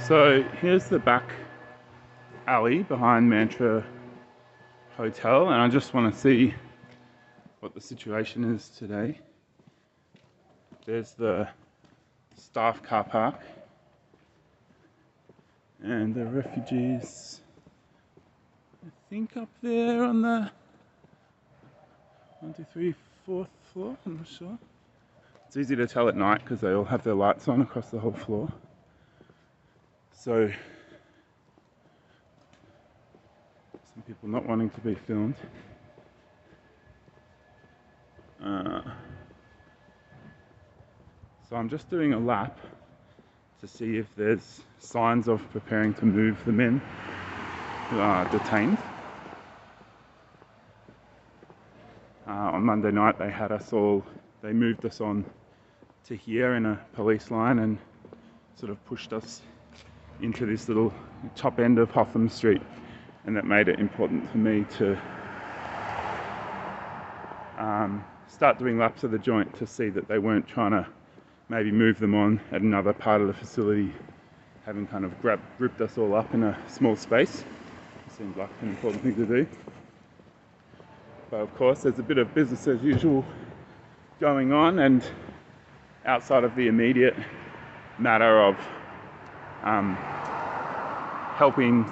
So here's the back alley behind Mantra Hotel, and I just want to see what the situation is today. There's the staff car park and the refugees, I think, up there on the 1, 2, 3, 4th floor. I'm not sure. It's easy to tell at night because they all have their lights on across the whole floor. So some people not wanting to be filmed. So I'm just doing a lap to see if there's signs of preparing to move the men who are detained. On Monday night they moved us on to here in a police line and sort of pushed us into this little top end of Hotham Street, and that made it important for me to start doing laps of the joint to see that they weren't trying to maybe move them on at another part of the facility, having kind of gripped us all up in a small space. Seemed like an important thing to do. But of course there's a bit of business as usual going on, and outside of the immediate matter of helping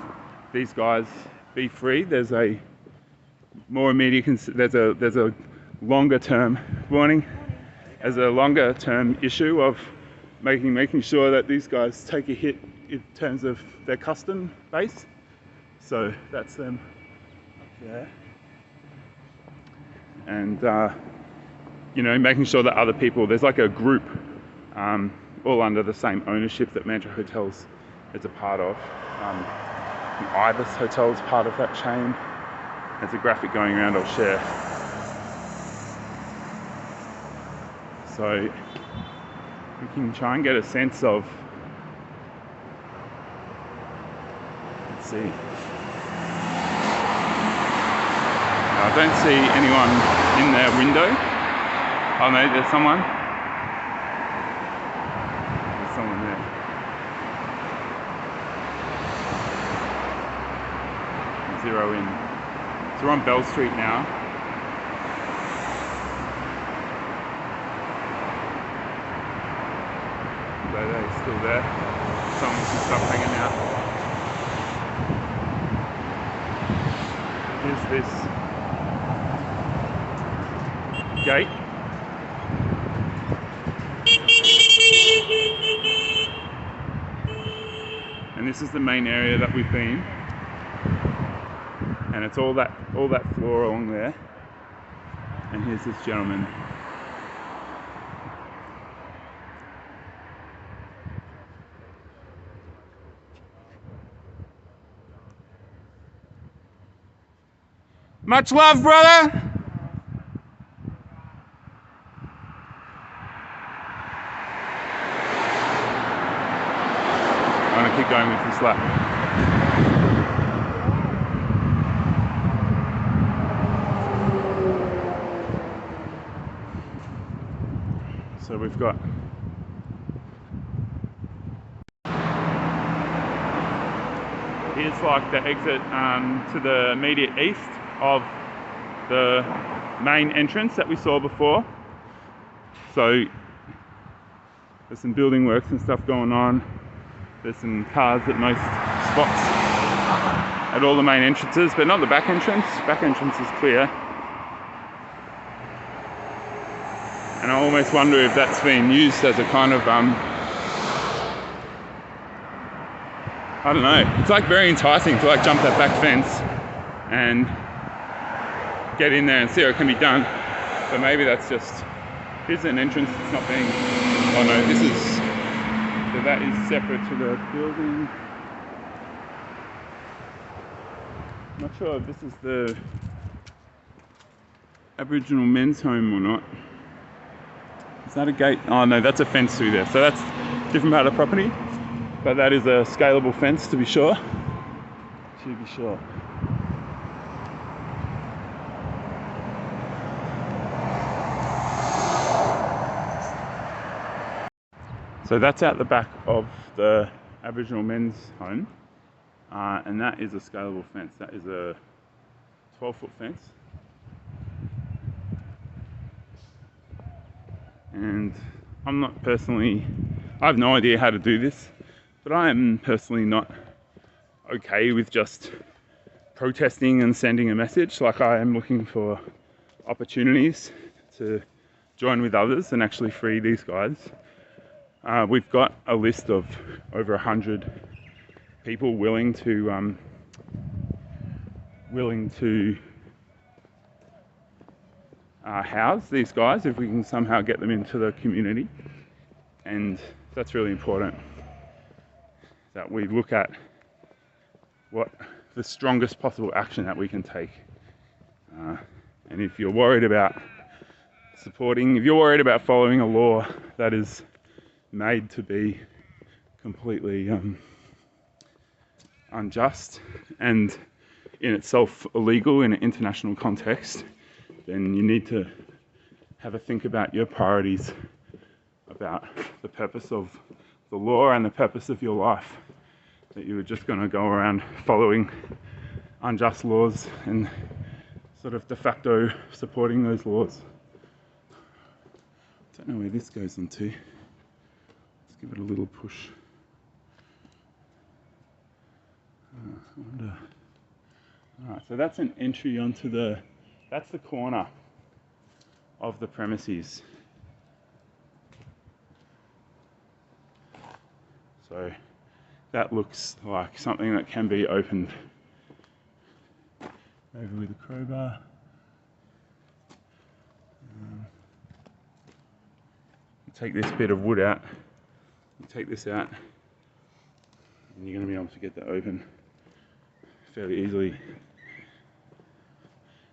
these guys be free, there's a more immediate there's a longer term warning, as a longer term issue of making sure that these guys take a hit in terms of their custom base. So that's them up there, and making sure that other people, there's like a group all under the same ownership that Mantra Hotels is a part of. Ibis Hotel is part of that chain. There's a graphic going around I'll share. So we can try and get a sense of, let's see. I don't see anyone in their window. Oh no, there's someone. There's someone there. Zero in. So we're on Bell Street now. They're still there. Some stuff hanging out. Here's this gate. And this is the main area that we've been. And it's all that floor along there. And here's this gentleman. Much love, brother! I'm gonna keep going with this lap. So we've got here's like the exit to the immediate east of the main entrance that we saw before. So there's some building works and stuff going on. There's some cars at most spots at all the main entrances, but not the back entrance. Back entrance is clear. And I almost wonder if that's being used as a kind of I don't know. It's like very enticing to like jump that back fence and get in there and see what can be done. But maybe that's just, here's an entrance that's not being, oh no, this is, so that is separate to the building. I'm not sure if this is the Aboriginal men's home or not. Is that a gate? Oh no, that's a fence through there. So that's a different part of the property. But that is a scalable fence to be sure. To be sure. So that's out the back of the Aboriginal men's home, and that is a scalable fence. That is a 12-foot fence, and I'm not personally, I have no idea how to do this, but I am personally not okay with just protesting and sending a message. Like, I am looking for opportunities to join with others and actually free these guys. We've got a list of over 100 people willing to house these guys if we can somehow get them into the community, and that's really important, that we look at what the strongest possible action that we can take. And if you're worried about if you're worried about following a law that is made to be completely unjust and in itself illegal in an international context, then you need to have a think about your priorities, about the purpose of the law and the purpose of your life, that you were just going to go around following unjust laws and sort of de facto supporting those laws. I don't know where this goes onto. Let's give it a little push. I wonder. Alright, so that's an entry onto that's the corner of the premises. So that looks like something that can be opened. Over with a crowbar. Take this bit of wood out, take this out, and you're going to be able to get that open fairly easily.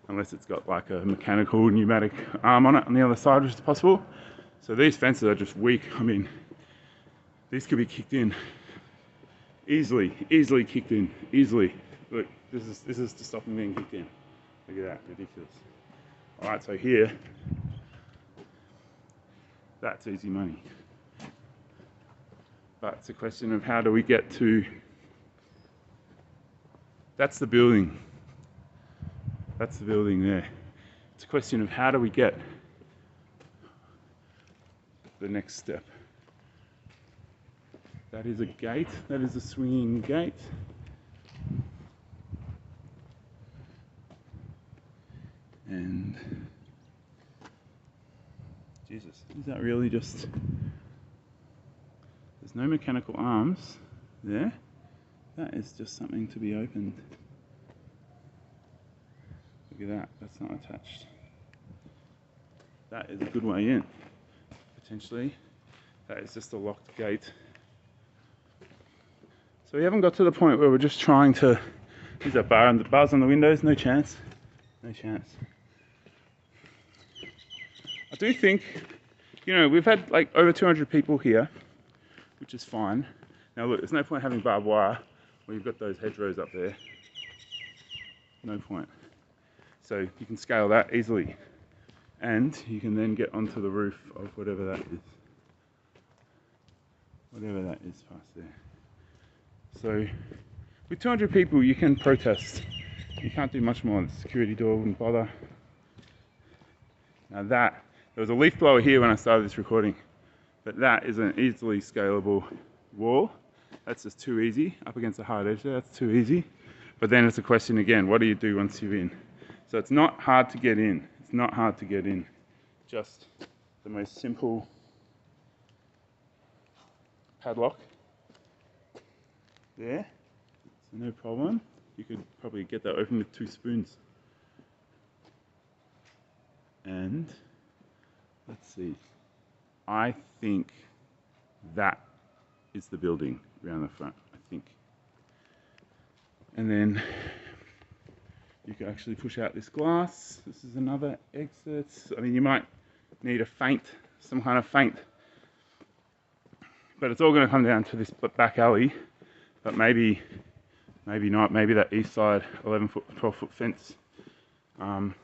Unless it's got like a mechanical pneumatic arm on it on the other side, which is possible. So these fences are just weak. I mean, these could be kicked in easily kicked in, easily. Look, this is to stop them being kicked in. Look at that, ridiculous. All right, so here, that's easy money. But it's a question of how do we get to, that's the building. That's the building there. It's a question of how do we get the next step. That is a gate, that is a swinging gate. And Jesus, is that really just, there's no mechanical arms there. That is just something to be opened. Look at that, that's not attached. That is a good way in, potentially. That is just a locked gate. So we haven't got to the point where we're just trying to, is that bars on the windows? No chance. No chance. I do think, you know, we've had like over 200 people here, which is fine. Now look, there's no point having barbed wire when you've got those hedgerows up there. No point. So you can scale that easily. And you can then get onto the roof of whatever that is. Whatever that is past there. So with 200 people you can protest. You can't do much more. The security door wouldn't bother. Now there was a leaf blower here when I started this recording, but that is an easily scalable wall. That's just too easy. Up against the hard edge there, that's too easy. But then it's a question again, what do you do once you're in? So it's not hard to get in. It's not hard to get in. Just the most simple padlock there. So no problem. You could probably get that open with 2 spoons. And let's see. I think that is the building around the front, I think. And then you can actually push out this glass. This is another exit. I mean, you might need a feint, some kind of feint. But it's all going to come down to this back alley. But maybe not. Maybe that east side 11-foot, 12-foot fence, you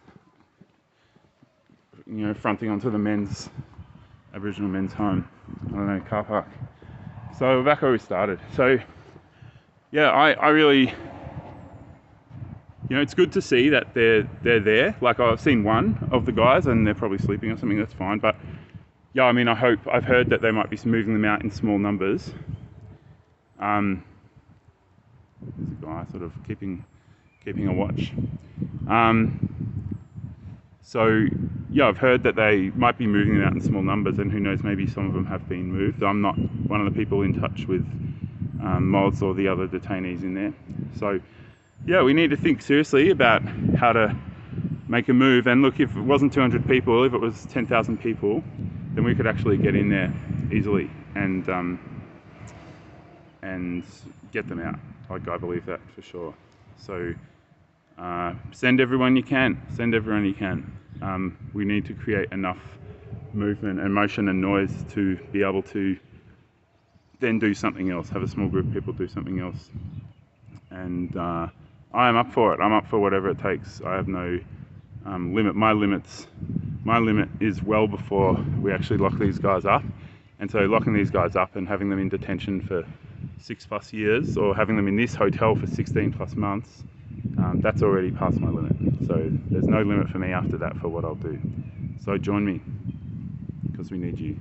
know, fronting onto the Aboriginal men's home. I don't know, car park. So back where we started. So yeah, I really, you know, it's good to see that they're there. Like I've seen one of the guys and they're probably sleeping or something, that's fine. But yeah, I mean, I've heard that they might be moving them out in small numbers. There's a guy sort of keeping a watch. So yeah, I've heard that they might be moving them out in small numbers, and who knows, maybe some of them have been moved. I'm not one of the people in touch with mods or the other detainees in there. So yeah, we need to think seriously about how to make a move. And look, if it wasn't 200 people, if it was 10,000 people, then we could actually get in there easily and get them out. Like, I believe that for sure. So send everyone you can. Send everyone you can. We need to create enough movement and motion and noise to be able to then do something else. Have a small group of people do something else. And I am up for it. I'm up for whatever it takes. I have no limit. My limit is well before we actually lock these guys up. And so locking these guys up and having them in detention for 6+ years, or having them in this hotel for 16+ months, that's already past my limit. So there's no limit for me after that for what I'll do. So join me, because we need you.